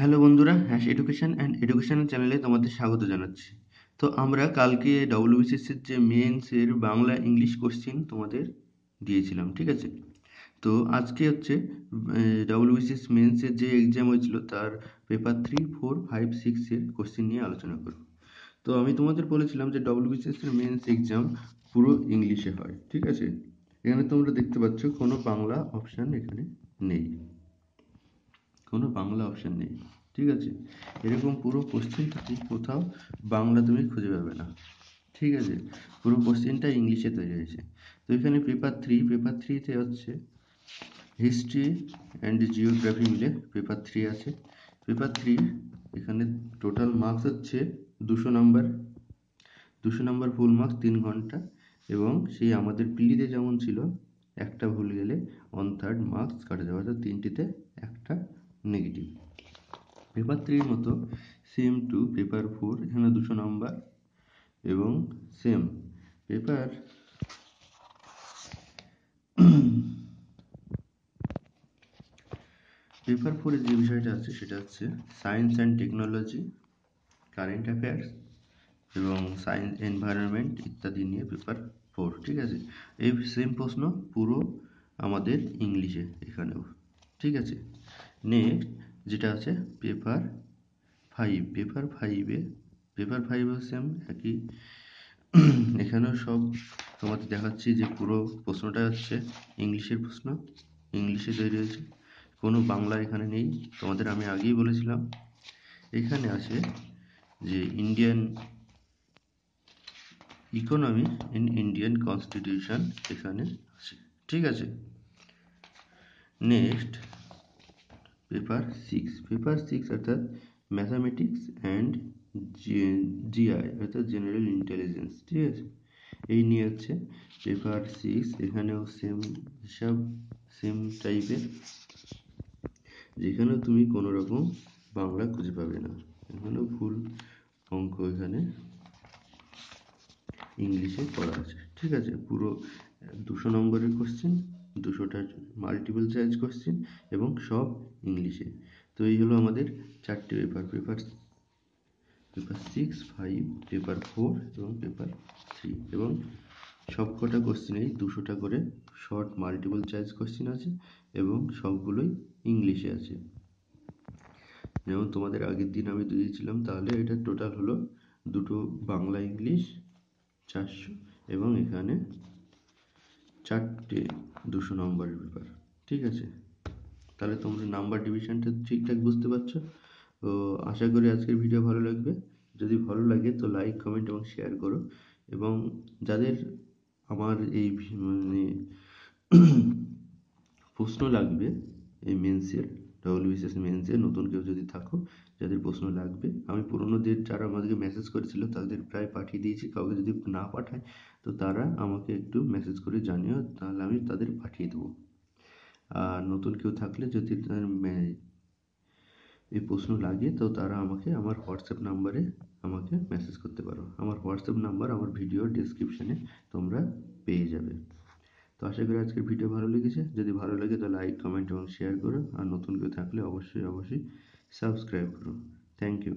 Hello বন্ধুরা, hash education and educational চ্যানেলে তোমাদের স্বাগত জানাচ্ছি। তো আমরা কালকে ডব্লিউবিসিএসের যে মেন্সের বাংলা ইংলিশ কোশ্চেন তোমাদের দিয়েছিলাম, ঠিক আছে? তো আজকে হচ্ছে ডব্লিউবিসিএস মেন্সের যে এক্সাম হয়েছিল তার পেপার 3, 4, 5, 6-এর কোশ্চেন নিয়ে আলোচনা করব। তো আমি তোমাদের বলেছিলাম যে ডব্লিউবিসিএসের মেন্স এক্সাম পুরো ইংলিশে হয়, ঠিক আছে? এখানে তোমরা দেখতে পাচ্ছ কোনো বাংলা অপশান এখানে নেই, কোনো বাংলা অপশান নেই, ঠিক আছে? এরকম পুরো কোশ্চেনটাতে কোথাও বাংলা তুমি খুঁজে পাবে না, ঠিক আছে? পুরো কোশ্চেনটা ইংলিশে তৈরি হয়েছে। তো এখানে পেপার থ্রিতে হচ্ছে হিস্ট্রি অ্যান্ড জিওগ্রাফি মিলে পেপার 3 আছে। পেপার 3 এখানে টোটাল মার্কস হচ্ছে 200 নাম্বার। 200 নাম্বার ফুল মার্কস 3 ঘন্টা, এবং সেই আমাদের প্রিলিতে যেমন ছিল একটা ভুল গেলে 1/3 মার্কস কাটা যাবে, অর্থাৎ 3টিতে একটা নেগেটিভ। পেপার 3-এর মতো সেম টু পেপার 4, এখানে 200 নাম্বার, এবং সেম পেপার পেপার 4-এ যে বিষয়টা আছে সেটা হচ্ছে science and technology, current affairs এবং সায়েন্স এনভায়রনমেন্ট ইত্যাদি নিয়ে পেপার 4, ঠিক আছে? এই সেম প্রশ্ন পুরো আমাদের ইংলিশে এখানেও, ঠিক আছে? নেক্সট যেটা আছে পেপার 5, পেপার 5-এও সেম একই। এখানেও সব তোমাদের দেখাচ্ছি যে পুরো প্রশ্নটা হচ্ছে ইংলিশের প্রশ্ন, ইংলিশে তৈরি হয়েছে, কোনো বাংলা এখানে নেই। তোমাদের আমি আগেই বলেছিলাম। এখানে আছে যে Indian economy in Indian constitution এখানে আছে, ঠিক আছে? নেক্সট পেপার 6 অর্থাৎ ম্যাথামেটিক্স অ্যান্ড জিআই অর্থাৎ জেনারেল ইন্টেলিজেন্স, ঠিক আছে? এই নিয়ে হচ্ছে পেপার 6। এখানেও সেম হিসাব, সেম টাইপের, যেখানেও তুমি কোনো রকম বাংলা খুঁজে পাবে না। এখানেও ফুল অঙ্ক এখানে ইংলিশে করা আছে, ঠিক আছে? পুরো 200 নম্বরের কোশ্চেন, 200টা মাল্টিপল চয়েস কোশ্চেন, এবং সব ইংলিশে। তো এই হলো আমাদের 4টে পেপার 6, 5, পেপার 4 এবং পেপার 3, এবং সবকটা কোশ্চেনেই 200টা করে শর্ট মাল্টিপল চয়েস কোশ্চেন আছে, এবং সবগুলোই ইংলিশে আছে। যেমন তোমাদের আগের দিন আমি দিয়েছিলাম, তাহলে এটা টোটাল হলো দুটো বাংলা ইংলিশ 400, এবং এখানে 4টে 200 নম্বরের পেপার, ঠিক আছে? তাহলে তোমরা নাম্বার ডিভিশনটা ঠিকঠাক বুঝতে পারছো। তো আশা করি আজকের ভিডিও ভালো লাগবে। যদি ভালো লাগে তো লাইক, কমেন্ট এবং শেয়ার করো, এবং যাদের আমার এই মানে প্রশ্ন লাগবে এই মেন্সের, ডব্লিউবিসিএস মেন্সের নতুন কেউ যদি থাকো যাদের প্রশ্ন লাগবে, আমি পুরোনোদের যারা আমাদেরকে মেসেজ করেছিল তাদের প্রায় পাঠিয়ে দিয়েছি। কাউকে যদি না পাঠায় তো তারা আমাকে একটু মেসেজ করে জানিও, তাহলে আমি তাদের পাঠিয়ে দেবো। আর নতুন কেউ থাকলে যদি তাদের এই প্রশ্ন লাগে তো তারা আমাকে আমার হোয়াটসঅ্যাপ নাম্বারে আমাকে মেসেজ করতে পারো। আমার হোয়াটসঅ্যাপ নাম্বার আমার ভিডিও ডেসক্রিপশানে তোমরা পেয়ে যাবে। তো আশা করি আজকের ভিডিও ভালো লেগেছে। যদি ভালো লাগে তো লাইক, কমেন্ট এবং শেয়ার করো, আর নতুন কেউ থাকলে অবশ্যই সাবস্ক্রাইব করো। Thank you.